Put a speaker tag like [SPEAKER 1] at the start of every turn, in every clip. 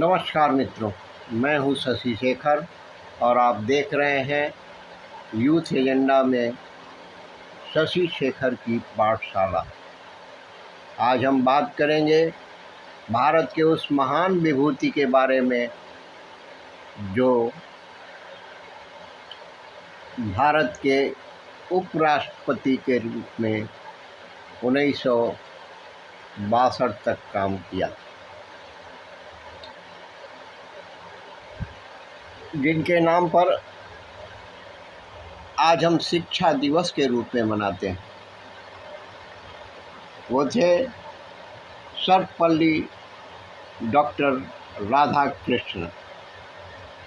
[SPEAKER 1] नमस्कार मित्रों, मैं हूं शशि शेखर और आप देख रहे हैं यूथ एजेंडा में शशि शेखर की पाठशाला। आज हम बात करेंगे भारत के उस महान विभूति के बारे में जो भारत के उपराष्ट्रपति के रूप में 1962 तक काम किया, जिनके नाम पर आज हम शिक्षा दिवस के रूप में मनाते हैं। वो थे सर्वपल्ली डॉक्टर राधाकृष्णन।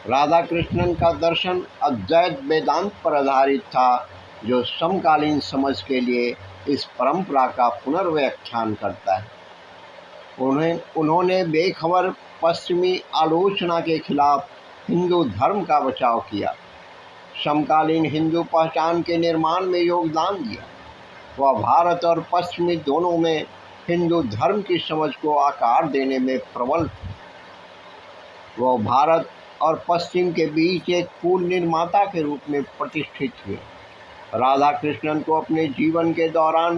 [SPEAKER 1] राधाकृष्णन का दर्शन अद्वैत वेदांत पर आधारित था, जो समकालीन समझ के लिए इस परंपरा का पुनर्व्याख्यान करता है। उन्होंने बेखबर पश्चिमी आलोचना के खिलाफ हिंदू धर्म का बचाव किया, समकालीन हिंदू पहचान के निर्माण में योगदान दिया। वह भारत और पश्चिमी दोनों में हिंदू धर्म की समझ को आकार देने में प्रबल थे। वह भारत और पश्चिम के बीच एक पुल निर्माता के रूप में प्रतिष्ठित हुए। राधाकृष्णन को अपने जीवन के दौरान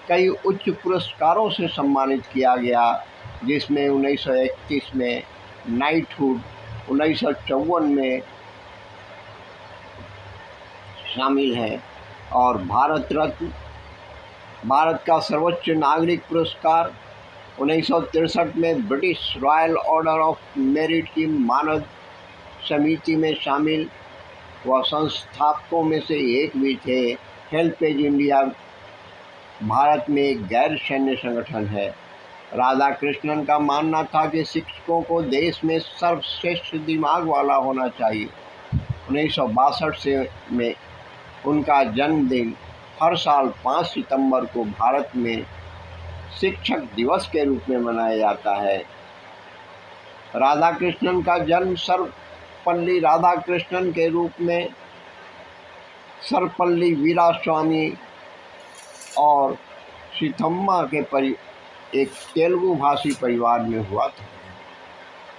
[SPEAKER 1] कई उच्च पुरस्कारों से सम्मानित किया गया, जिसमें 1931 में नाइटहुड, 1954 में शामिल है और भारत रत्न, भारत का सर्वोच्च नागरिक पुरस्कार, 1963 में British royal order of merit की मानद समिति में शामिल। वह संस्थापकों में से एक भी थे। हेल्पेज इंडिया भारत में एक गैर सैन्य संगठन है। राधाकृष्णन का मानना था कि शिक्षकों को देश में सर्वश्रेष्ठ दिमाग वाला होना चाहिए। 1962 में उनका जन्मदिन हर साल 5 सितंबर को भारत में शिक्षक दिवस के रूप में मनाया जाता है। राधाकृष्णन का जन्म सर्वपल्ली राधाकृष्णन के रूप में सर्वपल्ली वीरास्वामी और सीथम्मा के एक तेलुगु भाषी परिवार में हुआ था।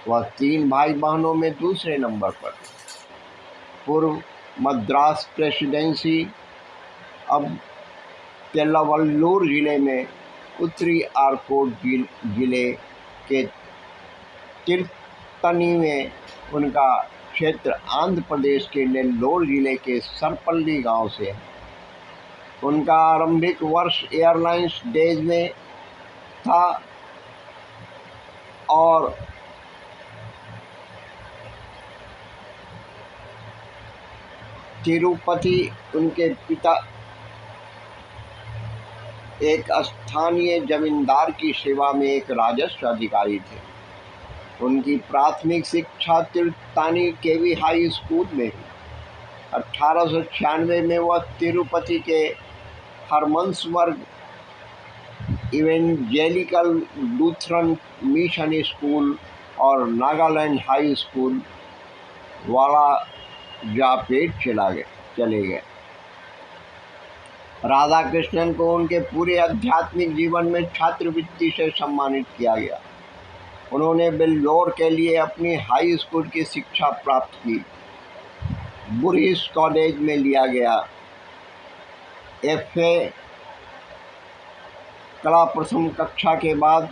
[SPEAKER 1] वह 3 भाई बहनों में दूसरे नंबर पर। पूर्व मद्रास प्रेसिडेंसी अब केलावल्लूर जिले में, उत्तरी आरकोट जिले के तिरुत्तनी में उनका क्षेत्र आंध्र प्रदेश के नेल्लोर जिले के सरपल्ली गांव से है। उनका आरंभिक वर्ष एयरलाइंस डेज में था और तिरुपति उनके पिता एक स्थानीय जमींदार की सेवा में एक राजस्व अधिकारी थे। उनकी प्राथमिक शिक्षा तिरुत्तानी केवी हाई स्कूल में हुई। 1896 में वह तिरुपति के हरमन्सबर्ग इवेंजेलिकल लूथरन मिशन स्कूल और नागालैंड हाई स्कूल वालाजापेट चले गए। राधाकृष्णन को उनके पूरे आध्यात्मिक जीवन में छात्रवृत्ति से सम्मानित किया गया। उन्होंने वेल्लोर के लिए अपनी हाई स्कूल की शिक्षा प्राप्त की। बुरिस कॉलेज में लिया गया एफए कला प्रथम कक्षा के बाद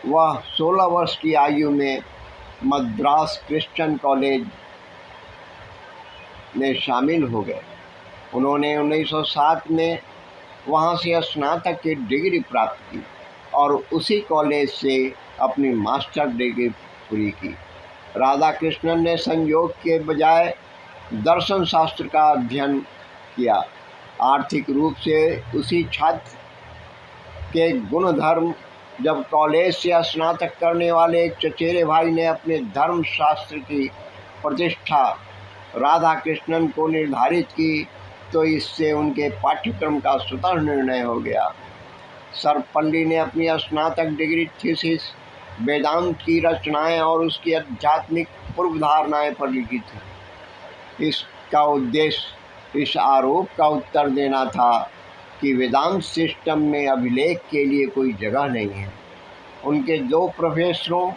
[SPEAKER 1] वह 16 वर्ष की आयु में मद्रास क्रिश्चियन कॉलेज में शामिल हो गए। उन्होंने 1907 में वहां से स्नातक की डिग्री प्राप्त की और उसी कॉलेज से अपनी मास्टर डिग्री पूरी की। राधाकृष्णन ने संयोग के बजाय दर्शन शास्त्र का अध्ययन किया। आर्थिक रूप से उसी छात्र के गुणधर्म जब कॉलेज से स्नातक करने वाले एक चचेरे भाई ने अपने धर्म शास्त्र की प्रतिष्ठा राधाकृष्णन को निर्धारित की, तो इससे उनके पाठ्यक्रम का स्वतः निर्णय हो गया। सर्वपल्ली ने अपनी स्नातक डिग्री थीसिस वेदांत की रचनाएं और उसकी आध्यात्मिक पूर्व धारणाएं पर लिखी थी। इसका उद्देश्य इस आरोप का उत्तर देना था कि वेदांत सिस्टम में अभिलेख के लिए कोई जगह नहीं है। उनके 2 प्रोफेसरों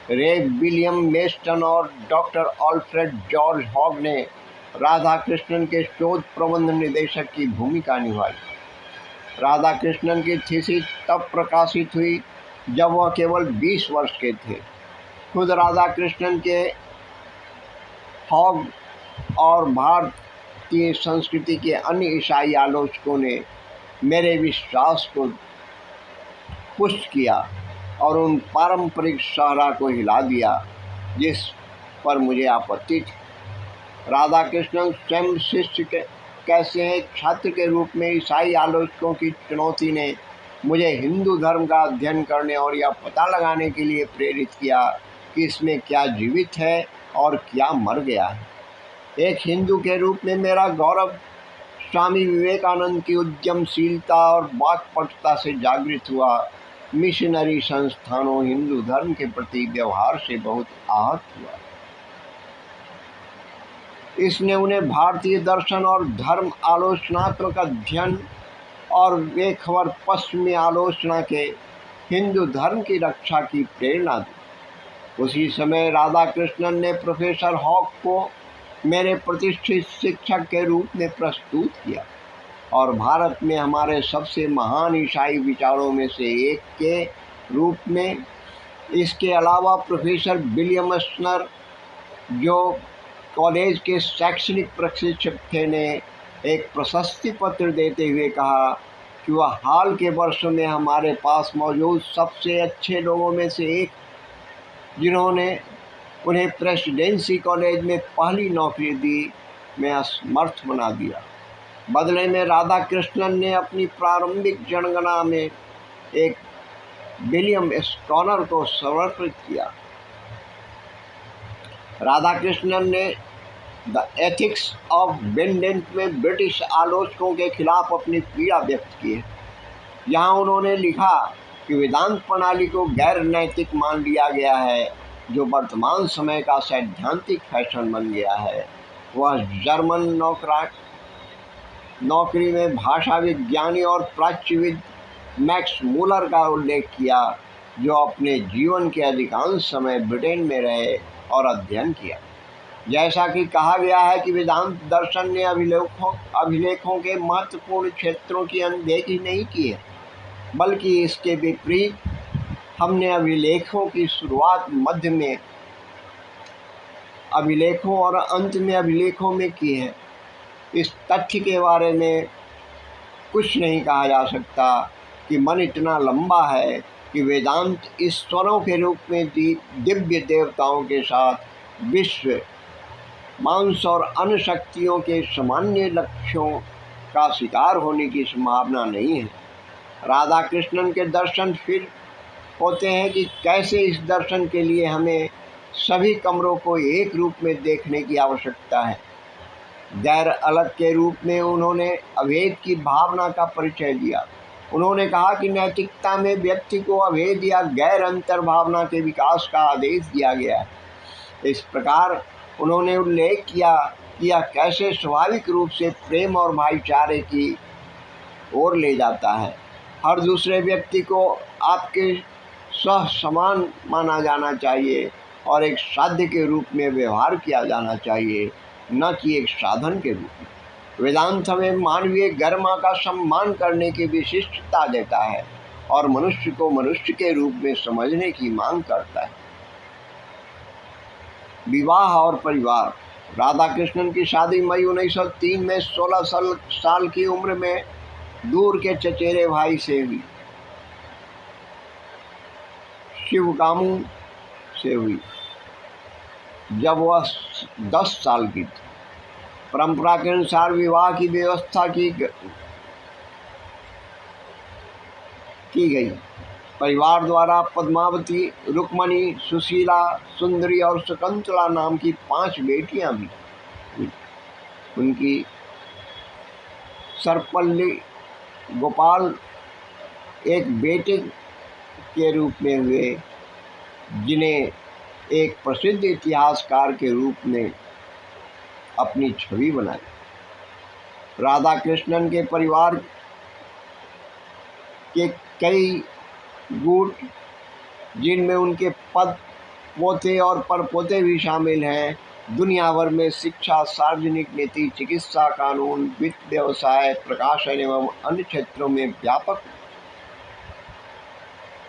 [SPEAKER 1] रे विलियम मेस्टन और डॉक्टर अल्फ्रेड जॉर्ज हॉग ने राधा कृष्णन के शोध प्रबंध निदेशक की भूमिका निभाई। राधा कृष्णन की थीसिस तब प्रकाशित हुई जब वह केवल 20 वर्ष के थे। खुद राधा कृष्णन के हॉग और भारतीय संस्कृति के अन्य ईसाई आलोचकों ने मेरे विश्वास को पुष्ट किया और उन पारंपरिक सहरा को हिला दिया जिस पर मुझे आपत्ति थी। राधा कृष्णन स्वयं शिष्य कैसे एक छात्र के रूप में ईसाई आलोचकों की चुनौती ने मुझे हिंदू धर्म का अध्ययन करने और यह पता लगाने के लिए प्रेरित किया कि इसमें क्या जीवित है और क्या मर गया है। एक हिंदू के रूप में मेरा गौरव स्वामी विवेकानंद की उद्यमशीलता और वाक्पटुता से जागृत हुआ। मिशनरी संस्थानों हिंदू धर्म के प्रति व्यवहार से बहुत आहत हुआ। इसने उन्हें भारतीय दर्शन और धर्म आलोचनात्मक अध्ययन और बेखबर पश्चिमी आलोचना के हिंदू धर्म की रक्षा की प्रेरणा दी। उसी समय राधा कृष्णन ने प्रोफेसर हॉग को मेरे प्रतिष्ठित शिक्षक के रूप में प्रस्तुत किया और भारत में हमारे सबसे महान ईसाई विचारों में से एक के रूप में। इसके अलावा प्रोफेसर विलियम स्नर, जो कॉलेज के शैक्षणिक प्रशिक्षक थे, ने एक प्रशस्ति पत्र देते हुए कहा कि वह हाल के वर्षों में हमारे पास मौजूद सबसे अच्छे लोगों में से एक, जिन्होंने उन्हें प्रेसिडेंसी कॉलेज में पहली नौकरी दी, में असमर्थ बना दिया। बदले में राधा कृष्णन ने अपनी प्रारंभिक जनगणना में एक विलियम स्कॉनर को समर्पित किया। राधा कृष्णन ने द एथिक्स ऑफ बेंडेंट में ब्रिटिश आलोचकों के खिलाफ अपनी पीड़ा व्यक्त की है। यहाँ उन्होंने लिखा कि वेदांत प्रणाली को गैर नैतिक मान लिया गया है, जो वर्तमान समय का सैद्धांतिक फैशन बन गया है। वह जर्मन नौकरी में भाषा विज्ञानी और प्राच्यविद मैक्स मूलर का उल्लेख किया, जो अपने जीवन के अधिकांश समय ब्रिटेन में रहे और अध्ययन किया। जैसा कि कहा गया है कि वेदांत दर्शन ने अभिलेखों के महत्वपूर्ण क्षेत्रों की अनदेखी नहीं की है, बल्कि इसके विपरीत हमने अभिलेखों की शुरुआत मध्य में अभिलेखों और अंत में अभिलेखों में की है। इस तथ्य के बारे में कुछ नहीं कहा जा सकता कि मन इतना लंबा है कि वेदांत ईश्वरों के रूप में दिव्य देवताओं के साथ विश्व, मांस और अन्य शक्तियों के सामान्य लक्ष्यों का शिकार होने की संभावना नहीं है। राधा कृष्णन के दर्शन फिर होते हैं कि कैसे इस दर्शन के लिए हमें सभी कमरों को एक रूप में देखने की आवश्यकता है। गैर अलग के रूप में उन्होंने अभेद की भावना का परिचय दिया। उन्होंने कहा कि नैतिकता में व्यक्ति को अभेद या गैर अंतर भावना के विकास का आदेश दिया गया है। इस प्रकार उन्होंने उल्लेख किया कि यह कैसे स्वाभाविक रूप से प्रेम और भाईचारे की ओर ले जाता है। हर दूसरे व्यक्ति को आपके सह समान माना जाना चाहिए और एक साध्य के रूप में व्यवहार किया जाना चाहिए, न कि एक साधन के रूप में। वेदांत हमें मानवीय गरिमा का सम्मान करने की विशिष्टता देता है और मनुष्य को मनुष्य के रूप में समझने की मांग करता है। विवाह और परिवार। राधा कृष्णन की शादी मई 1903 में 16 साल की उम्र में दूर के चचेरे भाई से हुई, शिवकामू से हुई, जब वह 10 साल की थी। परंपरा के अनुसार विवाह की व्यवस्था की गई। परिवार द्वारा पद्मावती, रुक्मणी, सुशीला, सुंदरी और शकुंतला नाम की 5 बेटियां भी हुई। उनकी सर्पल्ली गोपाल एक बेटे के रूप में हुए, जिन्हें एक प्रसिद्ध इतिहासकार के रूप में अपनी छवि बनाई। राधा कृष्णन के परिवार के कई गुट, जिनमें उनके पोते और परपोते भी शामिल हैं। दुनिया भर में शिक्षा, सार्वजनिक नीति, चिकित्सा, कानून, वित्त, व्यवसाय, प्रकाशन एवं अन्य क्षेत्रों में व्यापक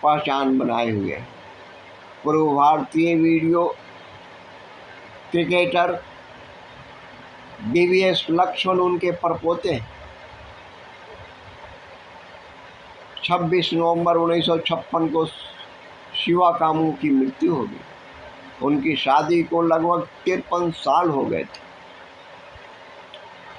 [SPEAKER 1] पहचान बनाए हुए हैं। पूर्व भारतीय वीडियो क्रिकेटर वीवीएस लक्ष्मण उनके परपोते हैं। 26 नवंबर 1956 को शिवा कामू की मृत्यु हो गई। उनकी शादी को लगभग 53 साल हो गए थे।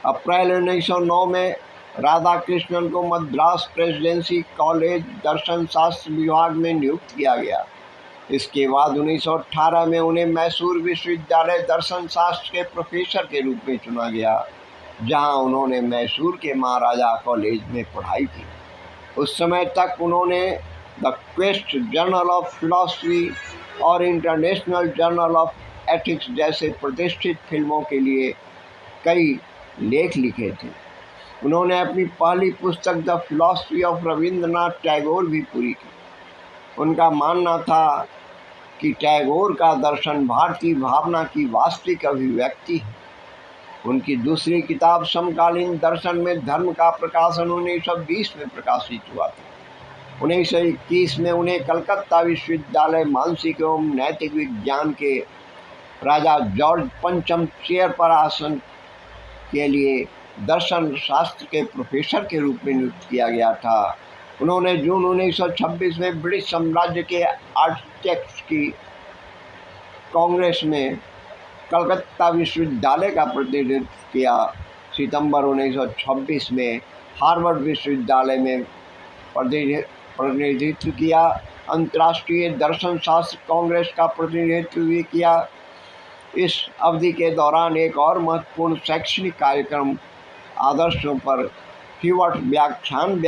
[SPEAKER 1] अप्रैल 1909 में राधा कृष्णन को मद्रास प्रेसिडेंसी कॉलेज दर्शन शास्त्र विभाग में नियुक्त किया गया। इसके बाद 1918 में उन्हें मैसूर विश्वविद्यालय दर्शन शास्त्र के प्रोफेसर के रूप में चुना गया, जहां उन्होंने मैसूर के महाराजा कॉलेज में पढ़ाई की। उस समय तक उन्होंने the quest, journal of philosophy और इंटरनेशनल जर्नल ऑफ एथिक्स जैसे प्रतिष्ठित फिल्मों के लिए कई लेख लिखे थे। उन्होंने अपनी पहली पुस्तक the philosophy of Rabindranath Tagore भी पूरी की। उनका मानना था कि टैगोर का दर्शन भारतीय भावना की वास्तविक अभिव्यक्ति है। उनकी दूसरी किताब समकालीन दर्शन में धर्म का प्रकाशन 1920 में प्रकाशित हुआ था। 1921 में उन्हें कलकत्ता विश्वविद्यालय मानसिक एवं नैतिक विज्ञान के राजा जॉर्ज पंचम चेयर पर आसन के लिए दर्शन शास्त्र के प्रोफेसर के रूप में नियुक्त किया गया था। उन्होंने जून 1926 में ब्रिटिश साम्राज्य के आर्किटेक्ट्स की कांग्रेस में कलकत्ता विश्वविद्यालय का प्रतिनिधित्व किया। सितंबर 1926 में हार्वर्ड विश्वविद्यालय में प्रतिनिधित्व किया। अंतर्राष्ट्रीय दर्शन शास्त्र कांग्रेस का प्रतिनिधित्व भी किया। इस अवधि के दौरान एक और महत्वपूर्ण शैक्षणिक कार्यक्रम आदर्शों पर ह्यूवर्ट व्याख्यान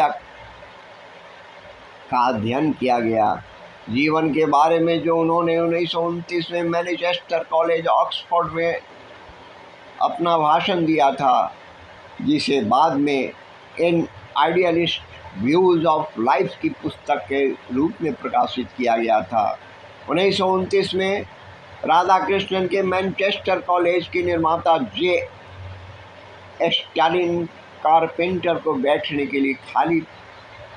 [SPEAKER 1] का अध्ययन किया गया। जीवन के बारे में जो उन्होंने 1929 में मैनचेस्टर कॉलेज ऑक्सफोर्ड में अपना भाषण दिया था, जिसे बाद में an idealist views of life की पुस्तक के रूप में प्रकाशित किया गया था। 1929 में राधा कृष्णन के मैनचेस्टर कॉलेज के निर्माता जे स्टालिन कारपेंटर को बैठने के लिए खाली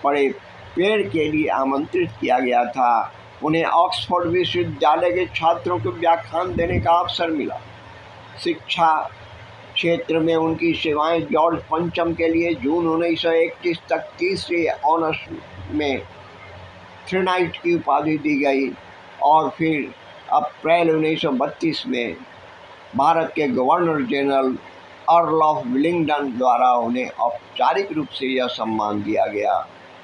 [SPEAKER 1] पड़े पेड़ के लिए आमंत्रित किया गया था। उन्हें ऑक्सफोर्ड विश्वविद्यालय के छात्रों को व्याख्यान देने का अवसर मिला। शिक्षा क्षेत्र में उनकी सेवाएं जॉर्ज पंचम के लिए जून 1931 तक तीसरे ऑनर्स में थ्रीनाइट की उपाधि दी गई और फिर अप्रैल 1932 में भारत के governor general earl of Willingdon द्वारा उन्हें औपचारिक रूप से यह सम्मान दिया गया।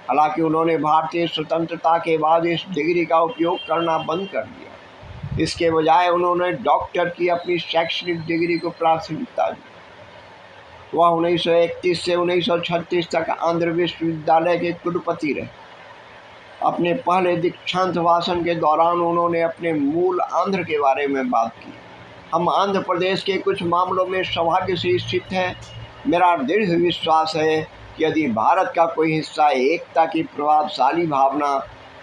[SPEAKER 1] हालांकि उन्होंने भारतीय स्वतंत्रता के बाद इस डिग्री का उपयोग करना बंद कर दिया। इसके बजाय उन्होंने डॉक्टर की अपनी शैक्षणिक डिग्री को प्राथमिकता दी। वह 1931 से 1936 तक आंध्र विश्वविद्यालय के कुलपति रहे। अपने पहले दीक्षांत भाषण के दौरान उन्होंने अपने मूल आंध्र के बारे में बात की। हम आंध्र प्रदेश के कुछ मामलों में सौभाग्य से स्थित हैं। मेरा दृढ़ विश्वास है कि यदि भारत का कोई हिस्सा एकता की प्रभावशाली भावना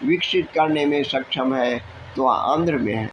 [SPEAKER 1] विकसित करने में सक्षम है तो आंध्र में है।